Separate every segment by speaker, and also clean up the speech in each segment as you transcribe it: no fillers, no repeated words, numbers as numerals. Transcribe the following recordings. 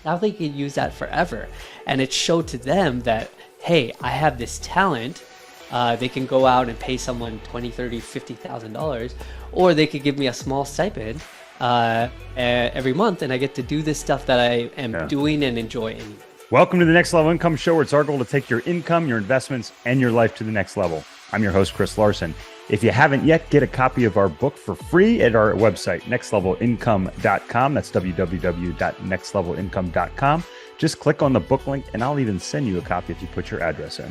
Speaker 1: Now they can use that forever. And it showed to them that, hey, I have this talent. They can go out and pay someone 20, 30, $50,000, or they could give me a small stipend every month, and I get to do this stuff that I am doing and enjoy anyway.
Speaker 2: Welcome to the Next Level Income Show, where it's our goal to take your income, your investments, and your life to the next level. I'm your host, Chris Larson. If you haven't yet, get a copy of our book for free at our website, nextlevelincome.com. That's www.nextlevelincome.com. Just click on the book link, and I'll even send you a copy if you put your address in.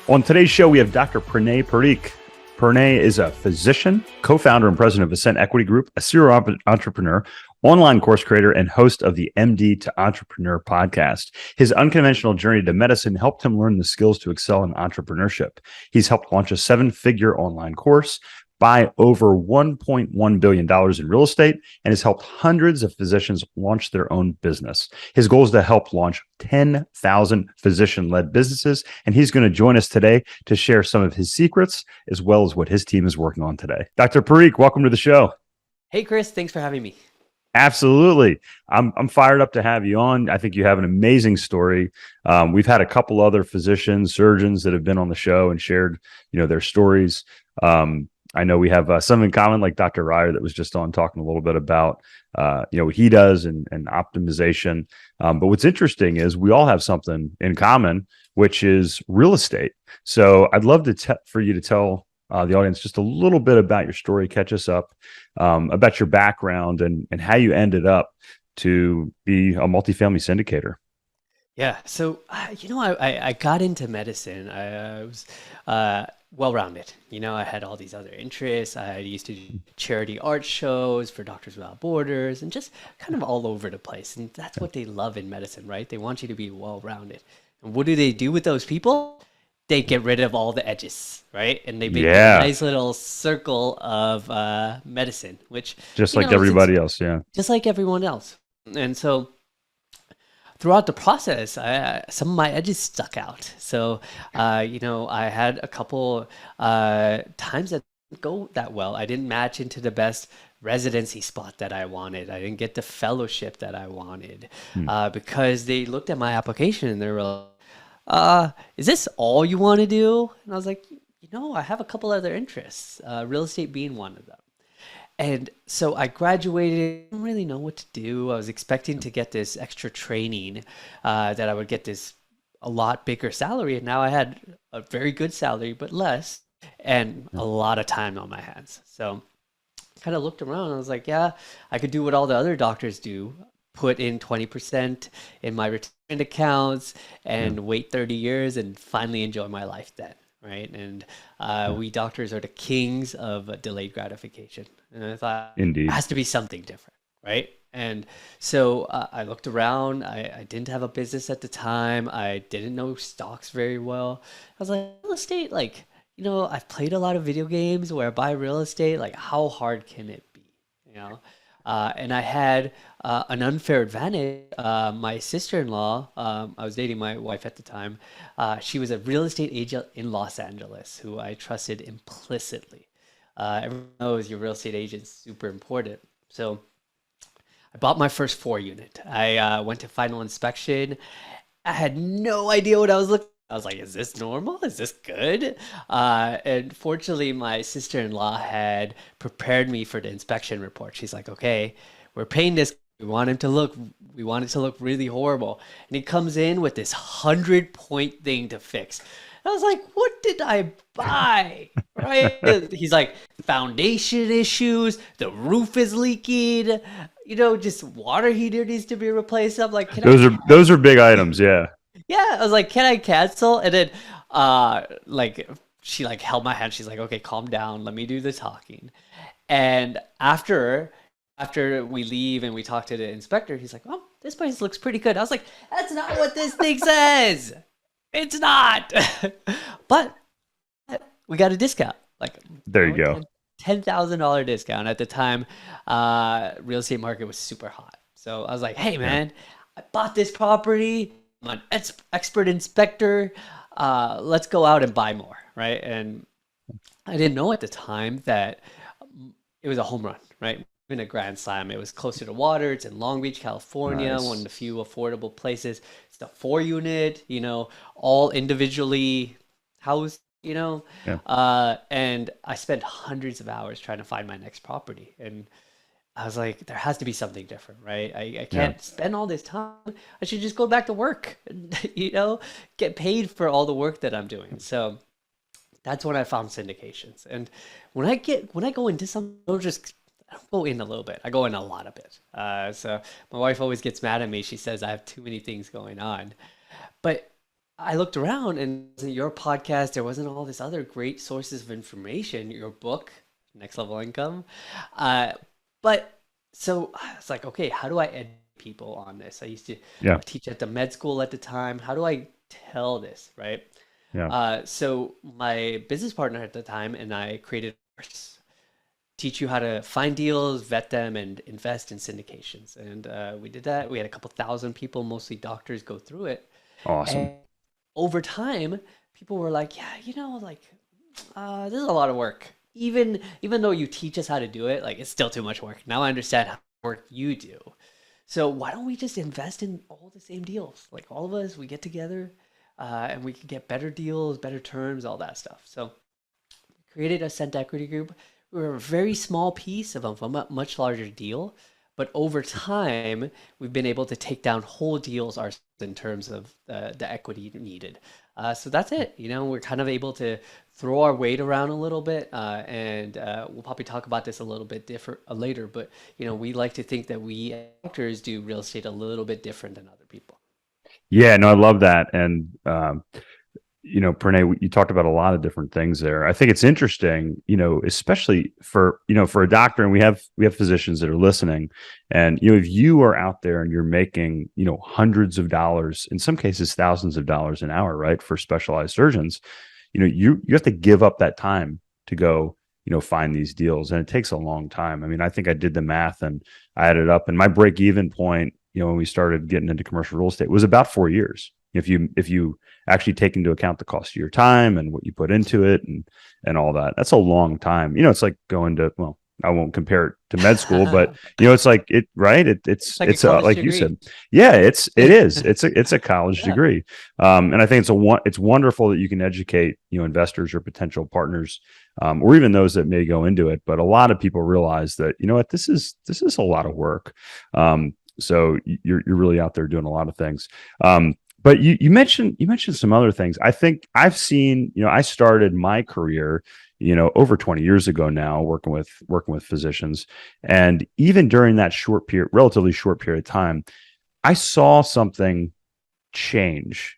Speaker 2: On today's show, we have Dr. Pranay Parikh. Pranay is a physician, co-founder and president of Ascent Equity Group, a serial entrepreneur, online course creator, and host of the MD to Entrepreneur podcast. His unconventional journey to medicine helped him learn the skills to excel in entrepreneurship. He's helped launch a 7-figure online course, buy over $1.1 billion in real estate, and has helped hundreds of physicians launch their own business. His goal is to help launch 10,000 physician-led businesses, and he's going to join us today to share some of his secrets as well as what his team is working on today. Dr. Parikh, welcome to the show.
Speaker 1: Hey, Chris, thanks for having me.
Speaker 2: Absolutely. I'm fired up to have you on. I think you have an amazing story. We've had a couple other physicians, surgeons that have been on the show and shared, their stories. I know we have some in common, like Dr. Ryer that was just on talking a little bit about, what he does and optimization. But what's interesting is we all have something in common, which is real estate. So I'd love for you to tell the audience just a little bit about your story, catch us up, about your background and how you ended up to be a multifamily syndicator.
Speaker 1: Yeah. So, I got into medicine. I was well-rounded. I had all these other interests. I used to do charity art shows for Doctors Without Borders and just kind of all over the place. And that's what they love in medicine, right? They want you to be well-rounded. And what do they do with those people? They get rid of all the edges, right? And they make a nice little circle of medicine, which
Speaker 2: just like everybody else,
Speaker 1: just like everyone else. And so throughout the process, some of my edges stuck out. So, I had a couple times that didn't go that well. I didn't match into the best residency spot that I wanted. I didn't get the fellowship that I wanted because they looked at my application and they were like, is this all you want to do? And I was like, I have a couple other interests, real estate being one of them. And so I graduated, didn't really know what to do. I was expecting to get this extra training, that I would get this a lot bigger salary. And now I had a very good salary, but less, and a lot of time on my hands. So I kind of looked around and I was like, yeah, I could do what all the other doctors do. Put in 20% in my retirement accounts and wait 30 years and finally enjoy my life then, right? And we doctors are the kings of delayed gratification. And I thought,
Speaker 2: indeed,
Speaker 1: it has to be something different, right? And so I looked around. I didn't have a business at the time. I didn't know stocks very well. I was like, real estate, I've played a lot of video games where I buy real estate. Like, how hard can it be, and I had an unfair advantage. My sister-in-law, I was dating my wife at the time. She was a real estate agent in Los Angeles who I trusted implicitly. Everyone knows your real estate agent's super important. So I bought my first 4-unit. I went to final inspection. I had no idea what I was looking at. I was like, is this normal? Is this good? And fortunately, my sister-in-law had prepared me for the inspection report. She's like, okay, we're paying this. We want it to look really horrible. And he comes in with this 100-point thing to fix. I was like, what did I buy? Right? He's like, foundation issues, the roof is leaking, just water heater needs to be replaced. I'm like,
Speaker 2: those are big items, yeah.
Speaker 1: Yeah, I was like, can I cancel? And then she held my hand. She's like, okay, calm down. Let me do the talking. And after we leave and we talk to the inspector, he's like, oh, this place looks pretty good. I was like, that's not what this thing says. It's not. But we got a discount.
Speaker 2: There you go.
Speaker 1: $10,000 discount. At the time, real estate market was super hot. So I was like, hey, man, I bought this property. I'm an expert inspector. Let's go out and buy more, right? And I didn't know at the time that it was a home run, right? even a Grand Slam. It was closer to water. It's in Long Beach, California, one of
Speaker 2: Nice.
Speaker 1: the few affordable places. It's the 4 unit, all individually housed,
Speaker 2: Yeah.
Speaker 1: and I spent hundreds of hours trying to find my next property. And I was like, there has to be something different, right? I
Speaker 2: Yeah.
Speaker 1: can't spend all this time. I should just go back to work and, get paid for all the work that I'm doing. So that's when I found syndications. And when I go into something, I don't go in a little bit. I go in a lot of it. So my wife always gets mad at me. She says I have too many things going on. But I looked around and your podcast, there wasn't all this other great sources of information. Your book, Next Level Income. Uh, but so I was like, okay, how do I educate people on this? I used to
Speaker 2: Yeah.
Speaker 1: teach at the med school at the time. How do I tell this, right?
Speaker 2: Yeah.
Speaker 1: So my business partner at the time and I created a course, teach you how to find deals, vet them, and invest in syndications. And we did that. We had a couple thousand people, mostly doctors, go through it.
Speaker 2: Awesome.
Speaker 1: And over time, people were like, yeah, like this is a lot of work. Even though you teach us how to do it, like it's still too much work. Now I understand how much work you do. So why don't we just invest in all the same deals? Like all of us, we get together, and we can get better deals, better terms, all that stuff. So created Ascent Equity Group. We were a very small piece of a much larger deal, but over time, we've been able to take down whole deals ourselves in terms of the equity needed. So that's it. We're kind of able to throw our weight around a little bit, and we'll probably talk about this a little bit different later. But we like to think that we actors do real estate a little bit different than other people.
Speaker 2: Yeah, no, I love that. And Pranay, you talked about a lot of different things there. I think it's interesting, especially for a doctor, and we have physicians that are listening, and if you are out there and you're making, hundreds of dollars, in some cases thousands of dollars an hour, right, for specialized surgeons, you have to give up that time to go, find these deals, and it takes a long time. I mean, I think I did the math and I added up, and my break even point, when we started getting into commercial real estate was about 4 years. If you actually take into account the cost of your time and what you put into it and all that, that's a long time. It's like going to, well, I won't compare it to med school, but it's like it, right?
Speaker 1: It's like a college
Speaker 2: like you said,
Speaker 1: degree.
Speaker 2: yeah, it's a college
Speaker 1: Yeah.
Speaker 2: degree. And I think it's wonderful that you can educate, investors or potential partners, or even those that may go into it. But a lot of people realize that, what, this is a lot of work. So you're really out there doing a lot of things. But you mentioned some other things. I think I've seen, I started my career, over 20 years ago now, working with physicians. And even during that relatively short period of time, I saw something change.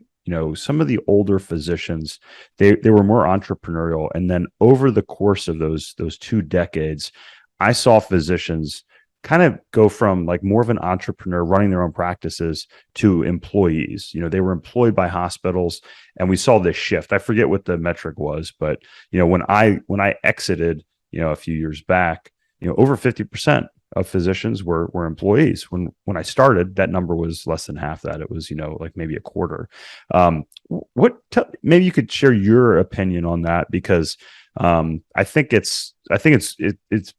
Speaker 2: Some of the older physicians, they were more entrepreneurial. And then over the course of those 2 decades, I saw physicians kind of go from like more of an entrepreneur running their own practices to employees. They were employed by hospitals, and we saw this shift. I forget what the metric was, but when I exited, a few years back, over 50% of physicians were employees. When I started, that number was less than half that. It was, like maybe a quarter. Maybe you could share your opinion on that, because I think it's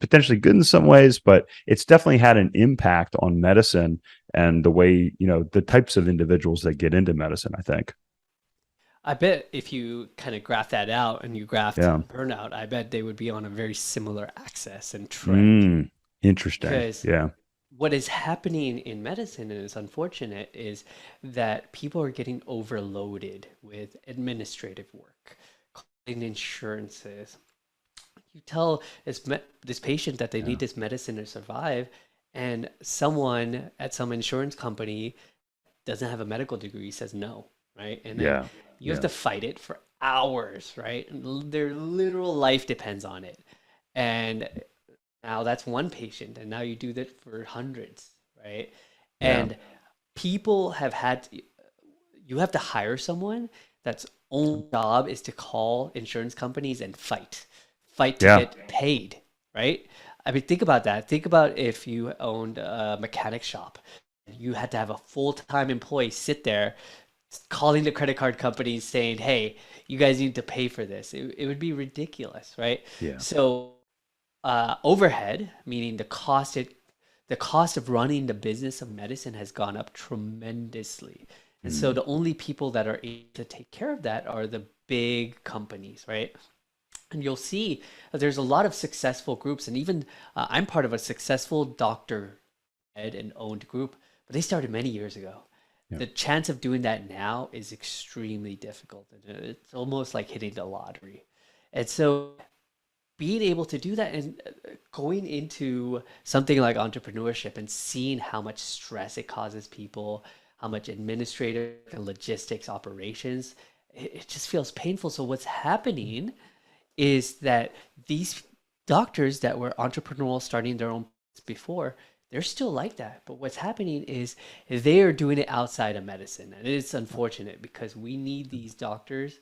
Speaker 2: potentially good in some ways, but it's definitely had an impact on medicine and the way, the types of individuals that get into medicine, I think.
Speaker 1: I bet if you kind of graph that out and you graphed
Speaker 2: Yeah.
Speaker 1: burnout, I bet they would be on a very similar axis and trend.
Speaker 2: Mm, interesting.
Speaker 1: Because
Speaker 2: Yeah.
Speaker 1: what is happening in medicine, and it's unfortunate, is that people are getting overloaded with administrative work, calling insurances. You tell this patient that they
Speaker 2: Yeah.
Speaker 1: need this medicine to survive, and someone at some insurance company doesn't have a medical degree says no, right? And then
Speaker 2: Yeah.
Speaker 1: you have
Speaker 2: Yeah.
Speaker 1: to fight it for hours, right? And their literal life depends on it. And now that's one patient, and now you do that for hundreds, right?
Speaker 2: Yeah.
Speaker 1: And people have had you have to hire someone that's only job is to call insurance companies and fight to
Speaker 2: Yeah.
Speaker 1: get paid, right? I mean, think about that. Think about if you owned a mechanic shop. You had to have a full-time employee sit there calling the credit card companies saying, "Hey, you guys need to pay for this." It would be ridiculous, right?
Speaker 2: Yeah.
Speaker 1: So overhead, meaning the cost of running the business of medicine has gone up tremendously. And so
Speaker 2: Mm.
Speaker 1: the only people that are able to take care of that are the big companies, right? And you'll see that there's a lot of successful groups, and even I'm part of a successful doctor led and owned group, but they started many years ago.
Speaker 2: Yeah.
Speaker 1: The chance of doing that now is extremely difficult. It's almost like hitting the lottery. And so being able to do that and going into something like entrepreneurship and seeing how much stress it causes people, how much administrative and logistics operations, it just feels painful. So what's happening is that these doctors that were entrepreneurial starting their own before, they're still like that. But what's happening is they are doing it outside of medicine. And it's unfortunate because we need these doctors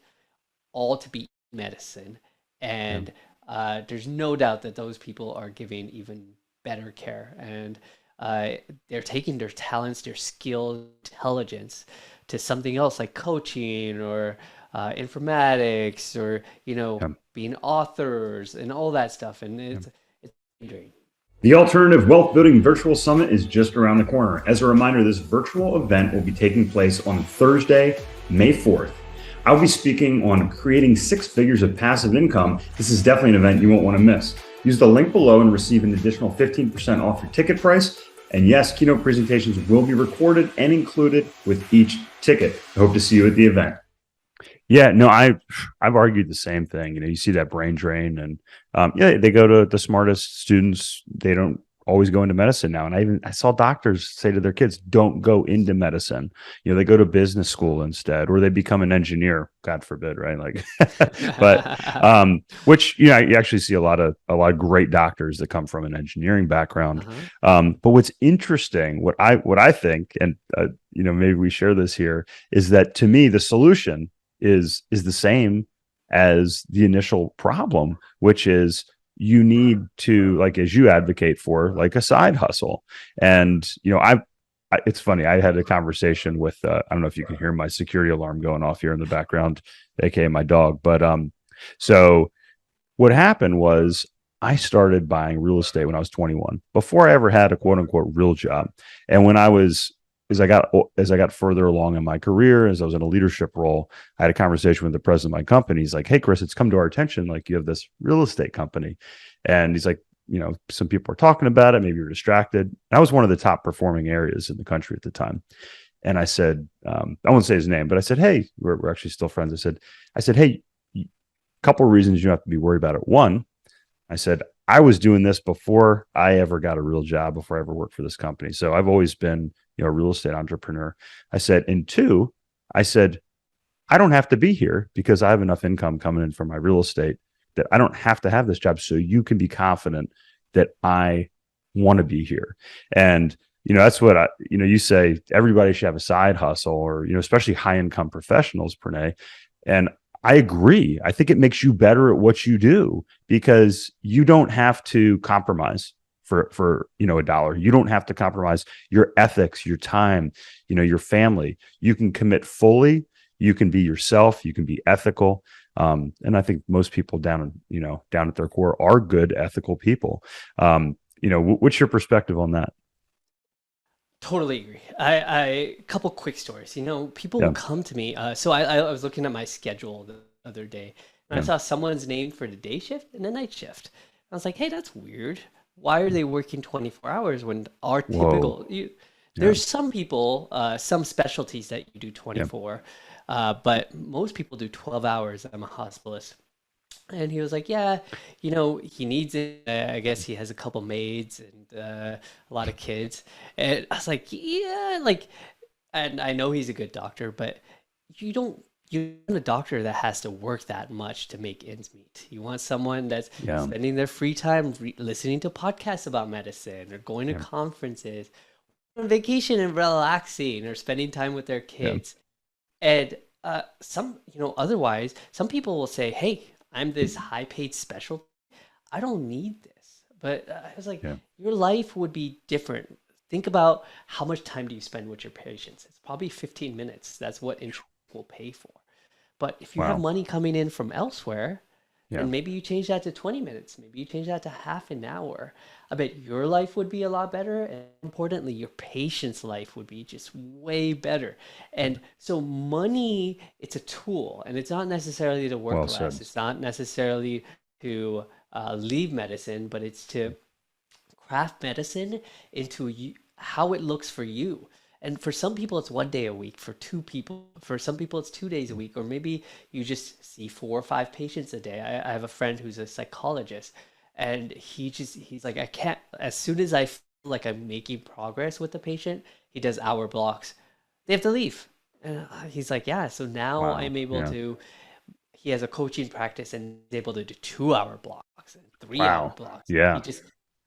Speaker 1: all to be medicine.
Speaker 2: Yeah.
Speaker 1: And there's no doubt that those people are giving even better care. And uh, they're taking their talents, their skills, intelligence to something else like coaching or informatics or,
Speaker 2: Yeah.
Speaker 1: being authors and all that stuff. And
Speaker 2: Yeah.
Speaker 1: it's great.
Speaker 2: The Alternative Wealth Building Virtual Summit is just around the corner. As a reminder, this virtual event will be taking place on Thursday, May 4th. I'll be speaking on creating 6 figures of passive income. This is definitely an event you won't want to miss. Use the link below and receive an additional 15% off your ticket price. And yes, keynote presentations will be recorded and included with each ticket. I hope to see you at the event. Yeah, no, I've argued the same thing. You see that brain drain, and yeah, they go to the smartest students. They don't always go into medicine now. And I saw doctors say to their kids, "Don't go into medicine." They go to business school instead, or they become an engineer. God forbid, right? Like, but which you actually see a lot of great doctors that come from an engineering background.
Speaker 1: Uh-huh.
Speaker 2: But what's interesting, what I think, and maybe we share this here, is that to me the solution is the same as the initial problem, which is you need to, like, as you advocate for, like a side hustle. And it's funny, I had a conversation with I don't know if you can hear my security alarm going off here in the background, aka my dog. But so what happened was I started buying real estate when I was 21, before I ever had a quote unquote real job. And when I was as I got further along in my career, as I was in a leadership role, I had a conversation with the president of my company. He's like, "Hey, Chris, it's come to our attention, like you have this real estate company." And he's like, some people are talking about it. Maybe you're distracted. And I was one of the top performing areas in the country at the time. And I said, I won't say his name, but I said, "Hey, we're actually still friends." I said, "Hey, a couple of reasons you don't have to be worried about it. One," I said, "I was doing this before I ever got a real job, before I ever worked for this company. So I've always been, a real estate entrepreneur." I said, "And two," I said, "I don't have to be here because I have enough income coming in from my real estate that I don't have to have this job. So you can be confident that I want to be here." And, that's what you say everybody should have a side hustle, or, especially high income professionals, Pranay. And I agree. I think it makes you better at what you do because you don't have to compromise for a dollar. You don't have to compromise your ethics, your time, your family. You can commit fully. You can be yourself. You can be ethical. And I think most people down at their core are good, ethical people. What's your perspective on that?
Speaker 1: Totally agree. A couple quick stories. People will
Speaker 2: Yeah.
Speaker 1: come to me. So I was looking at my schedule the other day, and I
Speaker 2: Yeah.
Speaker 1: saw someone's name for the day shift and the night shift. I was like, hey, that's weird. Why are they working 24 hours when our
Speaker 2: Whoa.
Speaker 1: typical
Speaker 2: Yeah.
Speaker 1: there's some people, some specialties that you do
Speaker 2: Yeah.
Speaker 1: 24, but most people do 12 hours. I'm a hospitalist. And he was like, yeah, he needs it. I guess he has a couple maids and a lot of kids. And I was like, yeah, like, and I know he's a good doctor, but you want a doctor that has to work that much to make ends meet. You want someone that's
Speaker 2: Yeah.
Speaker 1: spending their free time listening to podcasts about medicine or going to
Speaker 2: Yeah.
Speaker 1: conferences, on vacation and relaxing or spending time with their
Speaker 2: Yeah.
Speaker 1: kids. And otherwise, some people will say, "Hey, I'm this high-paid special. I don't need this." But I was like,
Speaker 2: Yeah.
Speaker 1: your life would be different. Think about how much time do you spend with your patients? It's probably 15 minutes. That's what insurance will pay for. But if you have
Speaker 2: Wow.
Speaker 1: money coming in from elsewhere,
Speaker 2: Yeah.
Speaker 1: And maybe you change that to 20 minutes. Maybe you change that to half an hour. I bet your life would be a lot better. And importantly, your patient's life would be just way better. And so money, it's a tool, and it's not necessarily to work
Speaker 2: Well
Speaker 1: less.
Speaker 2: said.
Speaker 1: It's not necessarily to leave medicine, but it's to craft medicine into how it looks for you. And for some people, it's 1 day a week. For two people, for some people, it's 2 days a week. Or maybe you just see 4 or 5 patients a day. I have a friend who's a psychologist, and he's like, I can't, as soon as I feel like I'm making progress with the patient, he does hour blocks. They have to leave. And he's like, yeah, so now
Speaker 2: Wow.
Speaker 1: I'm able
Speaker 2: Yeah.
Speaker 1: to, he has a coaching practice and is able to do 2 hour blocks and 3 hour
Speaker 2: Wow.
Speaker 1: blocks.
Speaker 2: Yeah.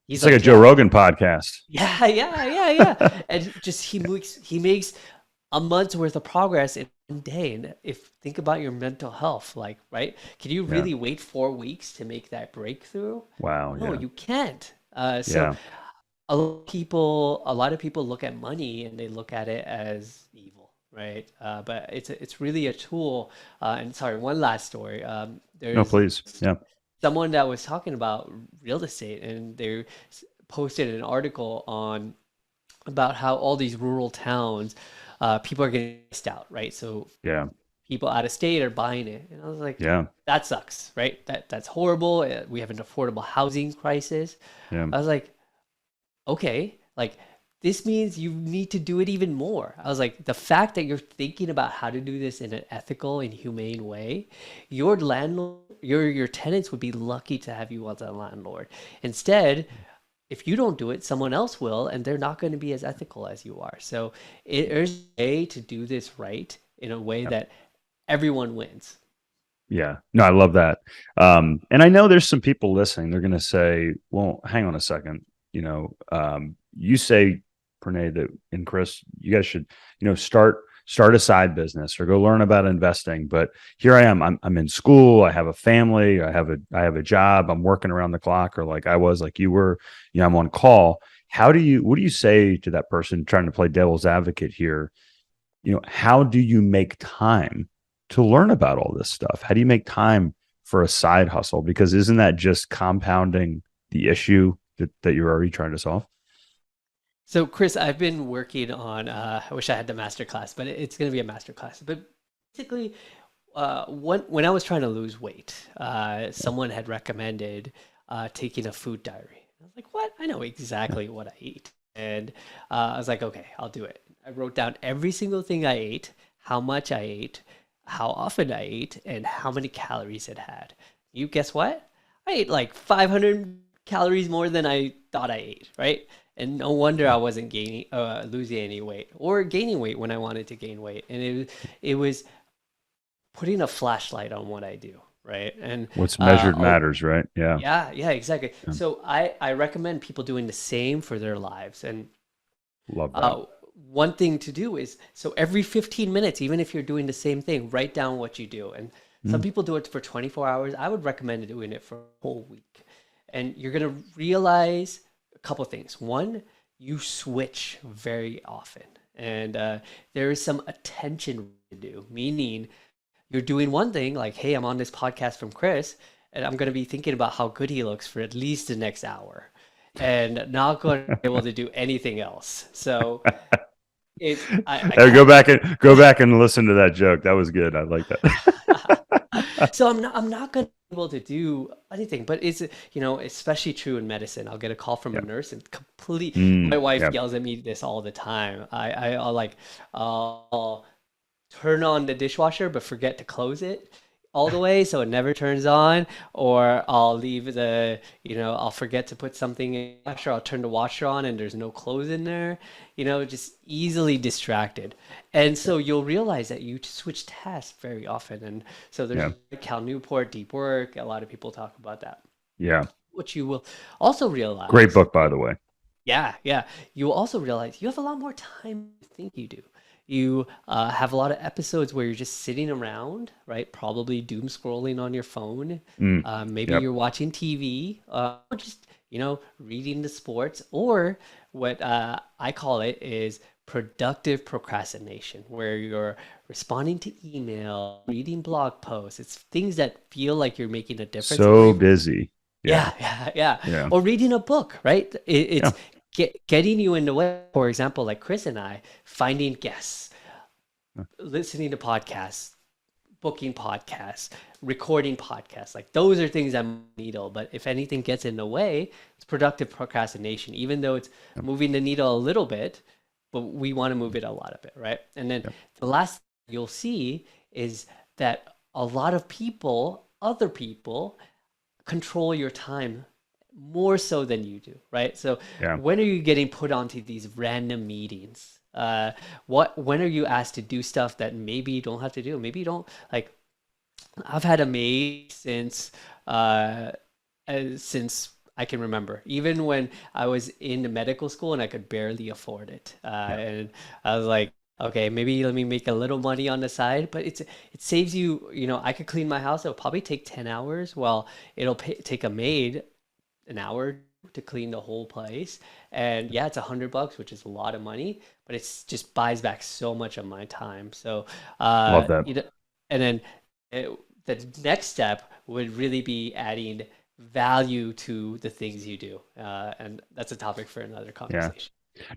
Speaker 1: He's
Speaker 2: It's like a
Speaker 1: like,
Speaker 2: Joe
Speaker 1: yeah,
Speaker 2: Rogan podcast.
Speaker 1: yeah, yeah, yeah, yeah. And just he makes a month's worth of progress in 1 day. And if think about your mental health, like, right? Can you
Speaker 2: Yeah.
Speaker 1: really wait 4 weeks to make that breakthrough?
Speaker 2: Wow.
Speaker 1: No,
Speaker 2: Yeah.
Speaker 1: you can't. So
Speaker 2: Yeah.
Speaker 1: a lot of people look at money and they look at it as evil, right? But it's really a tool. And sorry, one last story.
Speaker 2: No,
Speaker 1: There's
Speaker 2: please. Yeah.
Speaker 1: someone that was talking about real estate, and they posted an article on about how all these rural towns, people are getting missed out, right? So
Speaker 2: Yeah.
Speaker 1: people out of state are buying it, and I was like,
Speaker 2: Yeah.
Speaker 1: that sucks, right? That's horrible. We have an affordable housing crisis.
Speaker 2: Yeah.
Speaker 1: I was like, okay, like this means you need to do it even more. I was like, the fact that you're thinking about how to do this in an ethical and humane way, your landlord, your tenants would be lucky to have you as a landlord. Instead, if you don't do it, someone else will, and they're not going to be as ethical as you are. So there's a way to do this right in a way
Speaker 2: Yeah.
Speaker 1: that everyone wins.
Speaker 2: Yeah. No, I love that. And I know there's some people listening. They're going to say, well, hang on a second. You say, Pranay, that and Chris, you guys should, start a side business or go learn about investing. But here I am. I'm in school. I have a family. I have a job. I'm working around the clock, or like you were. I'm on call. What do you say to that person trying to play devil's advocate here? How do you make time to learn about all this stuff? How do you make time for a side hustle? Because isn't that just compounding the issue that you're already trying to solve?
Speaker 1: So, Chris, I've been working on, I wish I had the master class, but it's going to be a master class. But basically, when I was trying to lose weight, someone had recommended taking a food diary. I was like, what? I know exactly what I eat. And I was like, okay, I'll do it. I wrote down every single thing I ate, how much I ate, how often I ate, and how many calories it had. You guess what? I ate like 500 calories more than I thought I ate, right? And no wonder I wasn't losing any weight or gaining weight when I wanted to gain weight. And it was putting a flashlight on what I do, right? And
Speaker 2: What's measured
Speaker 1: oh,
Speaker 2: matters, right? Yeah.
Speaker 1: yeah, yeah, exactly.
Speaker 2: Yeah.
Speaker 1: So I recommend people doing the same for their lives. And
Speaker 2: Love that.
Speaker 1: uh, one thing to do is, so every 15 minutes, even if you're doing the same thing, write down what you do. And some
Speaker 2: Mm,
Speaker 1: people do it for 24 hours. I would recommend doing it for a whole week. And you're going to realize a couple things. One, you switch very often. And there is some attention to do, meaning you're doing one thing, like, hey, I'm on this podcast from Chris, and I'm going to be thinking about how good he looks for at least the next hour and not going to be able to do anything else. So I
Speaker 2: Hey,
Speaker 1: can't.
Speaker 2: go back and listen to that joke. That was good. I like that.
Speaker 1: So I'm not going to be able to do anything, but it's, especially true in medicine. I'll get a call from a
Speaker 2: Yeah.
Speaker 1: nurse and my
Speaker 2: Mm,
Speaker 1: wife
Speaker 2: yeah.
Speaker 1: yells at me this all the time. I'll turn on the dishwasher but forget to close it all the way so it never turns on, or I'll forget to put something in the washer. I'll turn the washer on and there's no clothes in there, just easily distracted. And so you'll realize that you switch tasks very often. And so there's
Speaker 2: Yeah.
Speaker 1: Cal Newport, Deep Work. A lot of people talk about that.
Speaker 2: Yeah.
Speaker 1: What you will also
Speaker 2: Great
Speaker 1: realize,
Speaker 2: book, by the way.
Speaker 1: yeah, yeah. You will also realize you have a lot more time than you think you do. You have a lot of episodes where you're just sitting around, right? Probably doom scrolling on your phone.
Speaker 2: Mm,
Speaker 1: Maybe
Speaker 2: yep.
Speaker 1: you're watching TV, or just, reading the sports, or what I call it is productive procrastination, where you're responding to email, reading blog posts. It's things that feel like you're making a difference
Speaker 2: So
Speaker 1: away from.
Speaker 2: busy. Yeah.
Speaker 1: Yeah, yeah, yeah.
Speaker 2: Yeah.
Speaker 1: Or reading a book, right?
Speaker 2: Yeah.
Speaker 1: It's getting you in the way. For example, like Chris and I, finding guests, listening to podcasts, booking podcasts, recording podcasts. Like those are things that move the needle. But if anything gets in the way, it's productive procrastination, even though it's
Speaker 2: Yeah.
Speaker 1: moving the needle a little bit, but we want to move it a lot of it, right? And then
Speaker 2: Yeah.
Speaker 1: the last thing you'll see is that a lot of people, other people, control your time more so than you do, right? So
Speaker 2: Yeah.
Speaker 1: when are you getting put onto these random meetings? When are you asked to do stuff that maybe you don't have to do? Maybe you don't like. I've had a maid uh, since I can remember, even when I was in medical school and I could barely afford it.
Speaker 2: Yeah.
Speaker 1: And I was like, okay, maybe let me make a little money on the side, but it saves you. I could clean my house. It'll probably take 10 hours. Well, take a maid an hour to clean the whole place. And yeah, it's $100, which is a lot of money, but it's just buys back so much of my time. So,
Speaker 2: Love that.
Speaker 1: and then it, the next step would really be adding value to the things you do. And that's a topic for another
Speaker 2: Yeah.
Speaker 1: conversation.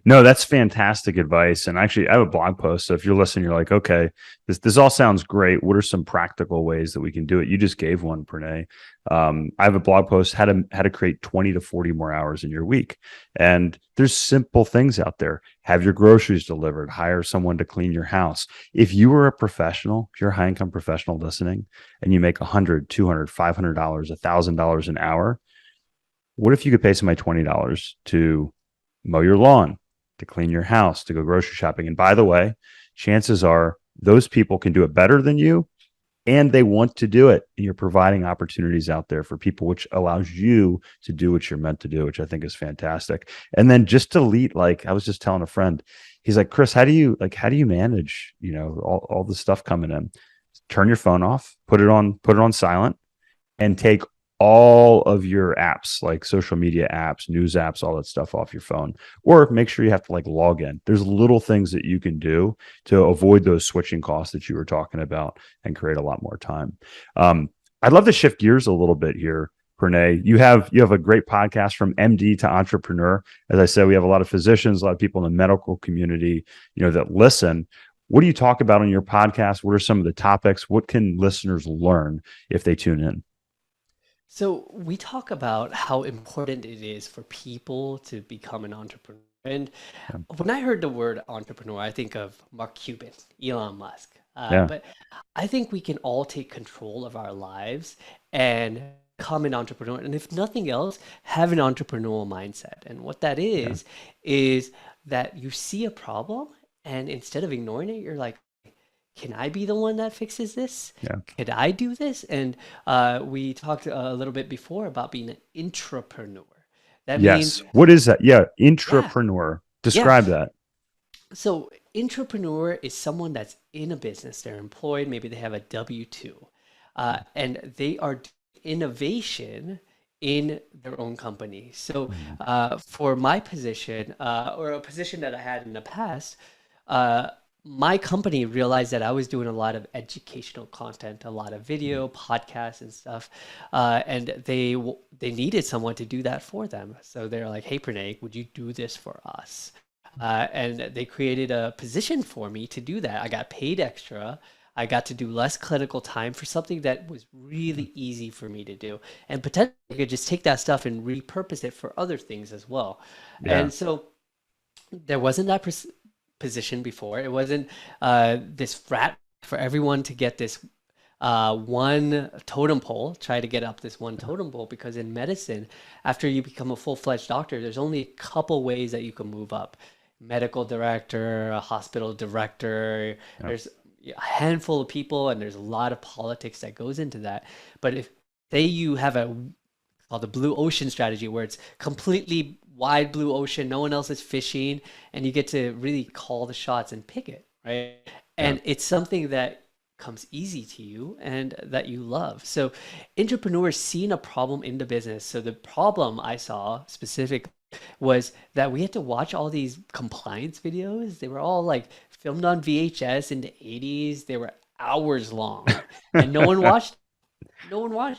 Speaker 2: No, that's fantastic advice. And actually, I have a blog post. So if you're listening, you're like, okay, this all sounds great. What are some practical ways that we can do it? You just gave one, Pranay. I have a blog post how to create 20 to 40 more hours in your week. And there's simple things out there. Have your groceries delivered, hire someone to clean your house. If you were a professional, if you're a high income professional listening, and you make $100, $200, $500, $1,000 an hour, what if you could pay somebody $20 to mow your lawn, to clean your house, to go grocery shopping? And by the way, chances are those people can do it better than you, and they want to do it. And you're providing opportunities out there for people, which allows you to do what you're meant to do, which I think is fantastic. And then just delete, like I was just telling a friend, he's like, Chris, how do you manage, all the stuff coming in? Turn your phone off, put it on silent, and take all of your apps, like social media apps, news apps, all that stuff off your phone, or make sure you have to like log in. There's little things that you can do to avoid those switching costs that you were talking about and create a lot more time. I'd love to shift gears a little bit here. Pranay, you have a great podcast, From MD to Entrepreneur. As I said, we have a lot of physicians, a lot of people in the medical community, that listen. What do you talk about on your podcast? What are some of the topics? What can listeners learn if they tune in?
Speaker 1: So we talk about how important it is for people to become an entrepreneur. And
Speaker 2: Yeah.
Speaker 1: when I heard the word entrepreneur, I think of Mark Cuban, Elon Musk.
Speaker 2: Yeah.
Speaker 1: But I think we can all take control of our lives and become an entrepreneur. And if nothing else, have an entrepreneurial mindset. And what that
Speaker 2: Yeah.
Speaker 1: is that you see a problem and instead of ignoring it, you're like, can I be the one that fixes this?
Speaker 2: Yeah.
Speaker 1: Could I do this? And we talked a little bit before about being an intrapreneur. That means,
Speaker 2: Yes. What is that? Yeah.
Speaker 1: yeah,
Speaker 2: Intrapreneur.
Speaker 1: yeah.
Speaker 2: Describe that.
Speaker 1: So intrapreneur is someone that's in a business. They're employed. Maybe they have a W-2, and they are doing innovation in their own company. So
Speaker 2: Mhm.
Speaker 1: for my position, or a position that I had in the past, uh, my company realized that I was doing a lot of educational content, a lot of video, podcasts, and stuff, and they needed someone to do that for them. So they're like, "Hey, Pranay, would you do this for us?" And they created a position for me to do that. I got paid extra. I got to do less clinical time for something that was really easy for me to do, and potentially I could just take that stuff and repurpose it for other things as well.
Speaker 2: Yeah.
Speaker 1: And so there wasn't that position before. It wasn't this rat for everyone to get this one totem pole, try to get up this one totem pole, because in medicine, after you become a full-fledged doctor, there's only a couple ways that you can move up. Medical director, a hospital director,
Speaker 2: Yeah.
Speaker 1: there's a handful of people and there's a lot of politics that goes into that. But if say you have a called the blue ocean strategy, where it's completely wide blue ocean, no one else is fishing, and you get to really call the shots and pick it, right?
Speaker 2: Yeah.
Speaker 1: And it's something that comes easy to you and that you love. So entrepreneurs seeing a problem in the business. So the problem I saw specifically was that we had to watch all these compliance videos. They were all like filmed on VHS in the 80s. They were hours long and no one watched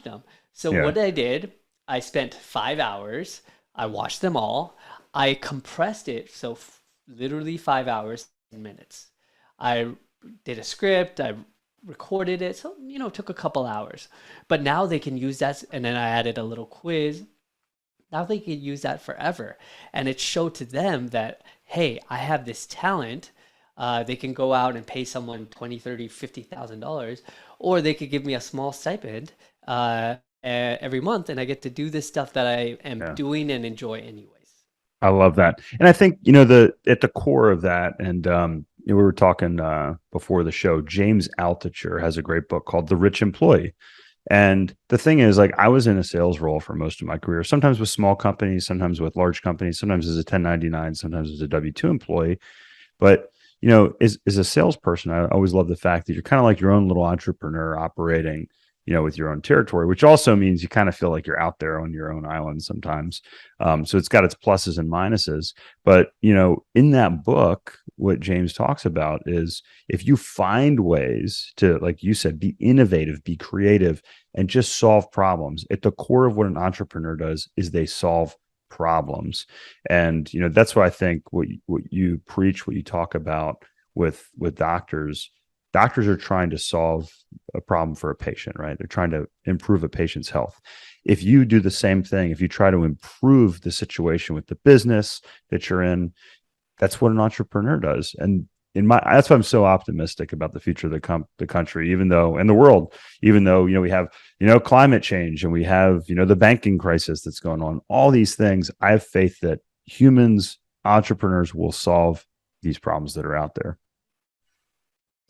Speaker 1: them. So
Speaker 2: Yeah.
Speaker 1: what I did, I spent 5 hours. I watched them all. I compressed it, so literally 5 hours, 10 minutes. I did a script. I recorded it, so it took a couple hours. But now they can use that, and then I added a little quiz. Now they can use that forever, and it showed to them that hey, I have this talent. They can go out and pay someone 20, 30, $50,000, or they could give me a small stipend every month, and I get to do this stuff that I am
Speaker 2: Yeah.
Speaker 1: doing and enjoy anyways.
Speaker 2: I love that. And I think, the at the core of that, and we were talking before the show, James Altucher has a great book called The Rich Employee. And the thing is, like, I was in a sales role for most of my career, sometimes with small companies, sometimes with large companies, sometimes as a 1099, sometimes as a W-2 employee. But as a salesperson, I always love the fact that you're kind of like your own little entrepreneur operating, with your own territory, which also means you kind of feel like you're out there on your own island sometimes. So it's got its pluses and minuses. But in that book, what James talks about is if you find ways to, like you said, be innovative, be creative, and just solve problems. At the core of what an entrepreneur does is they solve problems. And that's why I think what you preach, what you talk about with doctors are trying to solve a problem for a patient, right? They're trying to improve a patient's health. If you do the same thing, if you try to improve the situation with the business that you're in, that's what an entrepreneur does. And that's why I'm so optimistic about the future of the country, even though, and the world, even though, we have, climate change, and we have, the banking crisis that's going on, all these things. I have faith that humans, entrepreneurs, will solve these problems that are out there.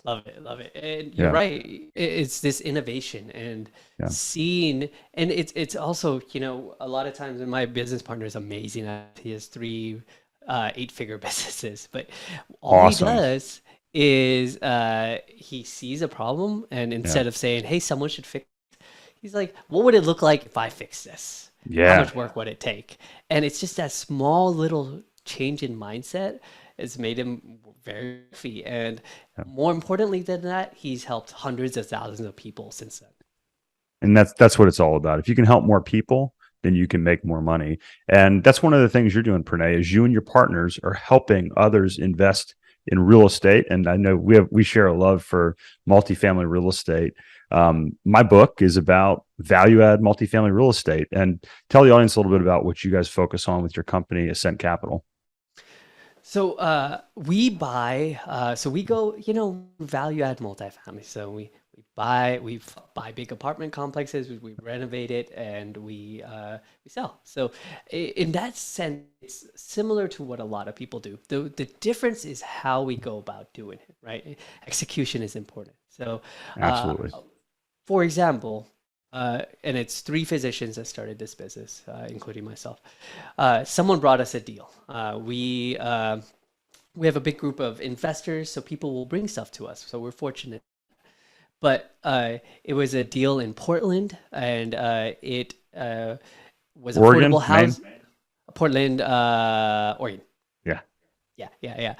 Speaker 1: Love it, love it. And you're
Speaker 2: Yeah.
Speaker 1: right. It's this innovation and
Speaker 2: Yeah.
Speaker 1: seeing, and it's also, a lot of times, and my business partner is amazing. He has three 8-figure businesses, but all he
Speaker 2: Awesome.
Speaker 1: does is he sees a problem, and
Speaker 2: Yeah.
Speaker 1: instead of saying, "Hey, someone should fix," he's like, "What would it look like if I fix this? How
Speaker 2: Yeah.
Speaker 1: much work would it take?" And it's just that small little change in mindset has made him very wealthy. And
Speaker 2: Yeah.
Speaker 1: more importantly than that, he's helped hundreds of thousands of people since then.
Speaker 2: And that's what it's all about. If you can help more people, then you can make more money. And that's one of the things you're doing, Pranay, is you and your partners are helping others invest in real estate. And I know we share a love for multifamily real estate. My book is about value add multifamily real estate. And tell the audience a little bit about what you guys focus on with your company, Ascent Capital.
Speaker 1: So we buy, so we go, value add multifamily. So we buy big apartment complexes, we renovate it, and we sell. So in that sense, it's similar to what a lot of people do. The difference is how we go about doing it, right? Execution is important. So uh,
Speaker 2: Absolutely.
Speaker 1: for example, and it's three physicians that started this business, including myself. Someone brought us a deal. We have a big group of investors, so people will bring stuff to us. So we're fortunate. But it was a deal in Portland, and it was
Speaker 2: Oregon,
Speaker 1: affordable
Speaker 2: Maine.
Speaker 1: house. Portland, Oregon.
Speaker 2: Yeah.
Speaker 1: Yeah.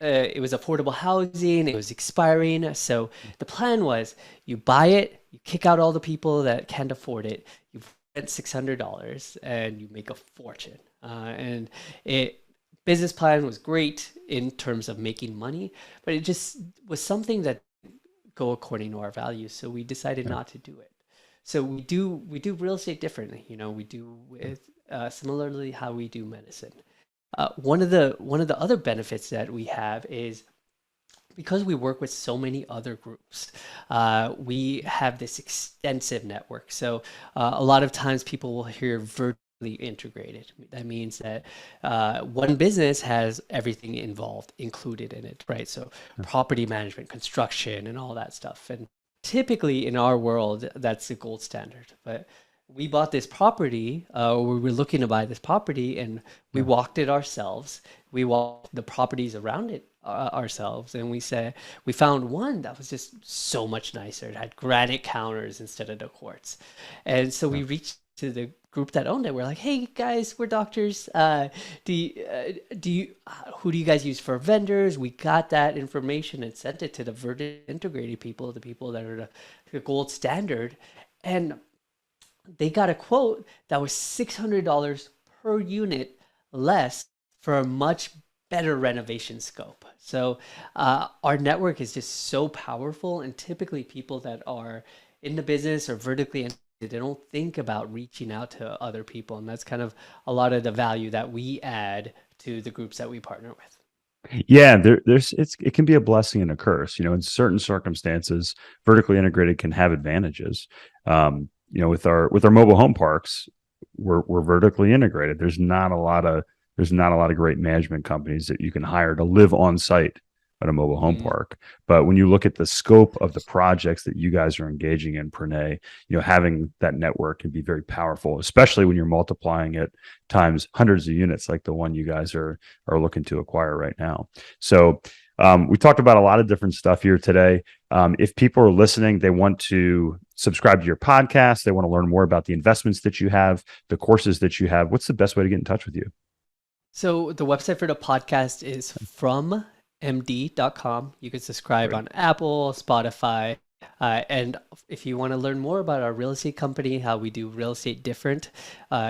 Speaker 1: It was affordable housing. It was expiring. So the plan was you buy it, you kick out all the people that can't afford it, you rent $600, and you make a fortune. And it business plan was great in terms of making money, but it just was something that didn't go according to our values. So we decided
Speaker 2: Yeah.
Speaker 1: not to do it. So we do real estate differently. We do with similarly how we do medicine. One of the other benefits that we have is because we work with so many other groups, we have this extensive network. So a lot of times people will hear vertically integrated. That means that one business has everything involved included in it, right? So property management, construction, and all that stuff. And typically in our world, that's the gold standard. But we bought this property, or we were looking to buy this property, and we
Speaker 2: Yeah.
Speaker 1: walked it ourselves. We walked the properties around it ourselves, and we found one that was just so much nicer. It had granite counters instead of the quartz, and so
Speaker 2: Yeah.
Speaker 1: we reached to the group that owned it. We're like, hey guys, we're doctors. Who do you guys use for vendors? We got that information and sent it to the vertically integrated people, the people that are the gold standard. And they got a quote that was $600 per unit less for a much better renovation scope. So our network is just so powerful, and typically people that are in the business or vertically integrated, they don't think about reaching out to other people, and that's kind of a lot of the value that we add to the groups that we partner with.
Speaker 2: Yeah, it can be a blessing and a curse. In certain circumstances, vertically integrated can have advantages. With our mobile home parks, we're vertically integrated. There's not a lot of great management companies that you can hire to live on site at a mobile home park. But when you look at the scope of the projects that you guys are engaging in, Pranay, having that network can be very powerful, especially when you're multiplying it times hundreds of units like the one you guys are looking to acquire right now. So we talked about a lot of different stuff here today. If people are listening, they want to subscribe to your podcast, they want to learn more about the investments that you have, the courses that you have, what's the best way to get in touch with you?
Speaker 1: So the website for the podcast is FromMD.com. You can subscribe on Apple, Spotify. And if you want to learn more about our real estate company, how we do real estate different,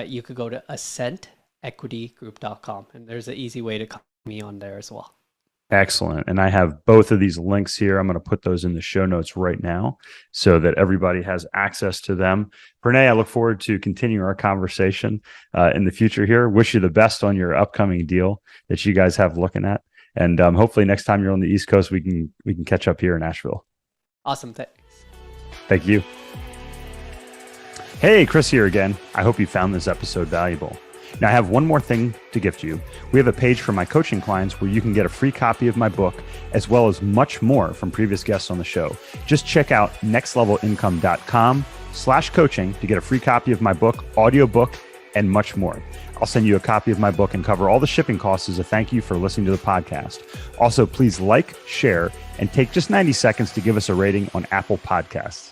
Speaker 1: you could go to AscentEquityGroup.com. And there's an easy way to call me on there as well.
Speaker 2: Excellent. And I have both of these links here. I'm going to put those in the show notes right now so that everybody has access to them. Pranay, I look forward to continuing our conversation in the future here. Wish you the best on your upcoming deal that you guys have looking at. And hopefully next time you're on the East Coast, we can catch up here in Nashville.
Speaker 1: Awesome. Thanks.
Speaker 2: Thank you. Hey, Chris here again. I hope you found this episode valuable. Now, I have one more thing to gift you. We have a page for my coaching clients where you can get a free copy of my book, as well as much more from previous guests on the show. Just check out nextlevelincome.com/coaching to get a free copy of my book, audiobook, and much more. I'll send you a copy of my book and cover all the shipping costs as a thank you for listening to the podcast. Also, please like, share, and take just 90 seconds to give us a rating on Apple Podcasts.